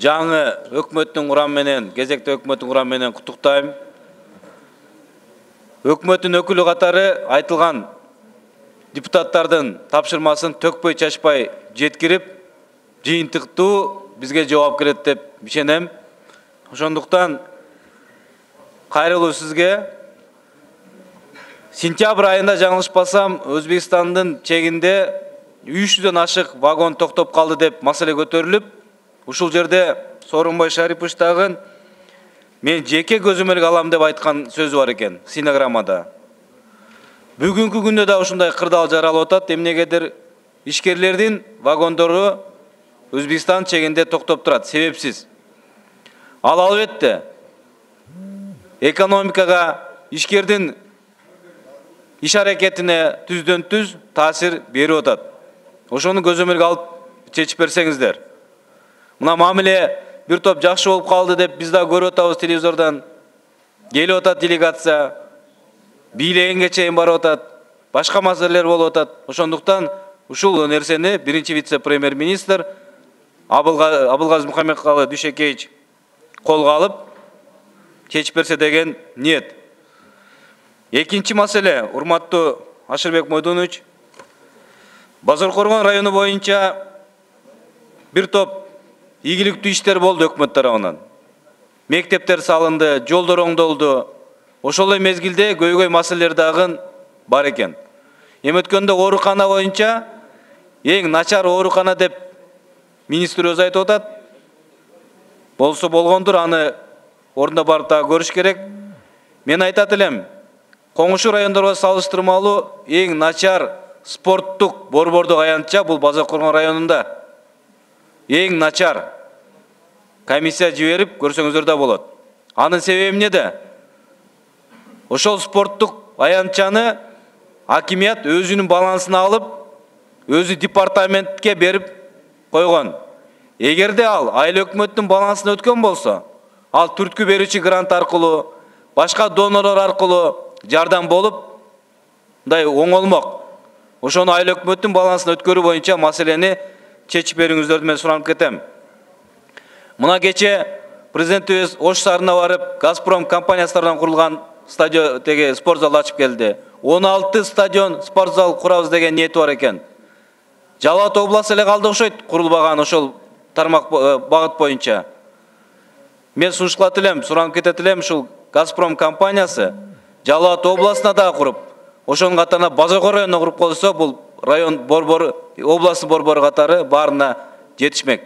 жаңы өкмөттүн курамы менен, кезекте өкмөттүн курамы менен куттуктайм. Өкмөттүн өкүлү катары айтылган депутаттардын тапшырмасын төкпөй чачпай жеткирип, жыйынтыктуу бизге жооп берет деп ишенем. Ошондуктан кайрылуу сизге. Сентябрь айында жаңылышпасам, Өзбекстандын чегинде 300дөн ашык вагон токтоп калды деп маселе көтөрүлүп, ушул жерде Сооронбай Шарипович дагы мен жеке көзөмөлгө алам деп айткан сөзү бар экен стенограммада. Бүгүнкү күндө да ушундай кырдаал жаралып атат. Эмнегедир ишкерлердин вагондору Өзбекстан чегинде токтоп турат, себепсиз. Ал албетте экономикага, ишкердин иш аракетине түздөн түз таасир берип атат. Ошону көзөмөлгө алып чечип берсеңиздер. Мына мамиле бир топ жакшы болуп калды деп биз да көрүп атабыз телевизордон. Келип атат делегация, бийлегенге чейин барып атат, башка маселелер болуп атат. Ошондуктан ушул нерсени биринчи вице-премьер-министр Абылгазы Мухаммедкалы Дүйшекеевич колго алып чечип берсе деген ниет. Экинчи маселе, урматтуу Ашырбек Мойдонович, Базаркоргон району боюнча бир топ ийгиликтүү иштер болду өкмөт тарабынан. Мектептер салынды, жолдор оңдолду. Ошол эле мезгилде көйгөй маселелер дагы бар экен. Эми өткөндө оорукана боюнча эң начар оорукана деп министр өзү айтып атат. Болсо болгондур, аны ордуна барып дагы көрүш керек. Мен айтат элем, коңшу райондорго салыштырмалуу эң начар спорттук борбордук аянтча бул Базаркоргон районунда. Эң начар. Комиссия жиберип көрсөңүздөр да болот. Анын себеби эмнеде? Ошол спорттук аянтчаны акимият өзүнүн балансына алып, өзү департаментке берип койгон. Эгерде ал айыл өкмөттүн балансына өткөн болсо, ал түрткү берүүчү грант аркылуу, башка донорлор аркылуу жардам болуп, мындай оңолмок. Ошону айыл өкмөттүн балансына өткөрүү боюнча маселени чечип берүүңүздөрдү мен суранып кетем. Мына кече президентибиз Ош шаарына барып, Газпром компаниясынан курулган стадион теге спорт зал ачып келди. 16 стадион, спорт зал курабыз деген ниети бар экен. Жалал Абад областы эле калды окшойт курулбаган ошол тармак багыт боюнча. Мен сунушталат элем, суранып кетет элем, ушул Газпром компаниясы Жалал Абад областына да куруп, ошонун катарына Базаркоргон районуна куруп койсо, бул район борбору, областтын борбору катары баарына жетишмек.